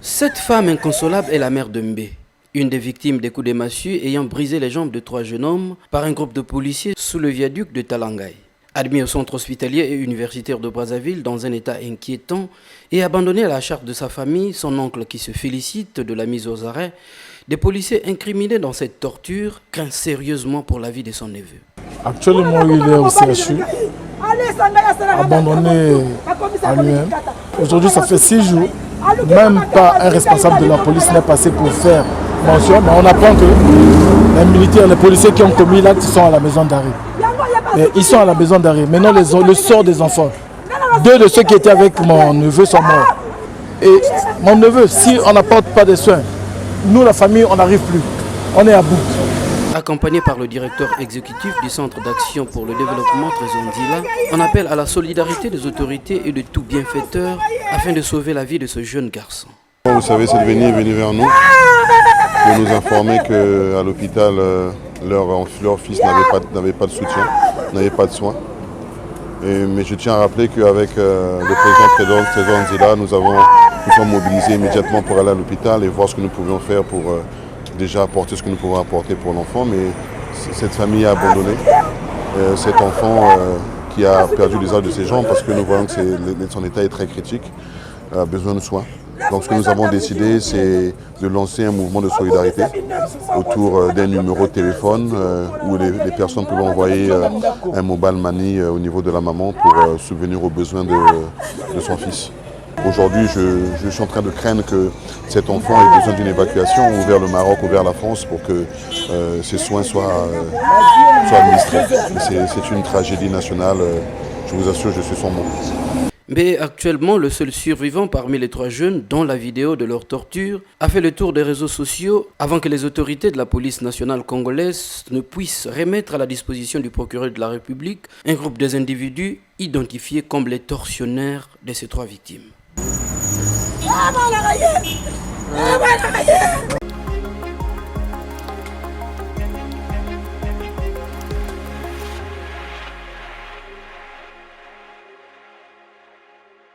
Cette femme inconsolable est la mère de Mbé, une des victimes des coups de massue ayant brisé les jambes de 3 jeunes hommes par un groupe de policiers sous le viaduc de Talangaï. Admis au centre hospitalier et universitaire de Brazzaville dans un état inquiétant et abandonné à la charge de sa famille, son oncle qui se félicite de la mise aux arrêts, des policiers incriminés dans cette torture craignent sérieusement pour la vie de son neveu. Actuellement, il est au CHU, abandonné à lui-même. Aujourd'hui, ça fait 6 jours. Même pas un responsable de la police n'est passé pour faire mention, mais on apprend que les militaires, les policiers qui ont commis l'acte sont à la maison d'arrêt. Ils sont à la maison d'arrêt. Maintenant, le sort des enfants. 2 de ceux qui étaient avec mon neveu sont morts. Et mon neveu, si on n'apporte pas de soins, nous, la famille, on n'arrive plus. On est à bout. Accompagné par le directeur exécutif du Centre d'action pour le développement Trésor-Ndila, on appelle à la solidarité des autorités et de tout bienfaiteur afin de sauver la vie de ce jeune garçon. Vous savez, cette venue est venue vers nous pour nous informer qu'à l'hôpital, leur fils n'avait pas de soutien, n'avait pas de soins. Mais je tiens à rappeler qu'avec le président Trésor-Ndila, nous sommes mobilisés immédiatement pour aller à l'hôpital et voir ce que nous pouvions faire pour déjà apporter ce que nous pouvons apporter pour l'enfant. Mais cette famille a abandonné cet enfant qui a perdu les os de ses jambes parce que nous voyons que son état est très critique, a besoin de soins. Donc ce que nous avons décidé, c'est de lancer un mouvement de solidarité autour d'un numéro de téléphone où les personnes peuvent envoyer un mobile money au niveau de la maman pour subvenir aux besoins de son fils. Aujourd'hui, je suis en train de craindre que cet enfant ait besoin d'une évacuation ou vers le Maroc ou vers la France pour que ses soins soient administrés. C'est une tragédie nationale, je vous assure, je suis son monde. Mais actuellement, le seul survivant parmi les 3 jeunes, dont la vidéo de leur torture, a fait le tour des réseaux sociaux avant que les autorités de la police nationale congolaise ne puissent remettre à la disposition du procureur de la République un groupe des individus identifiés comme les tortionnaires de ces 3 victimes.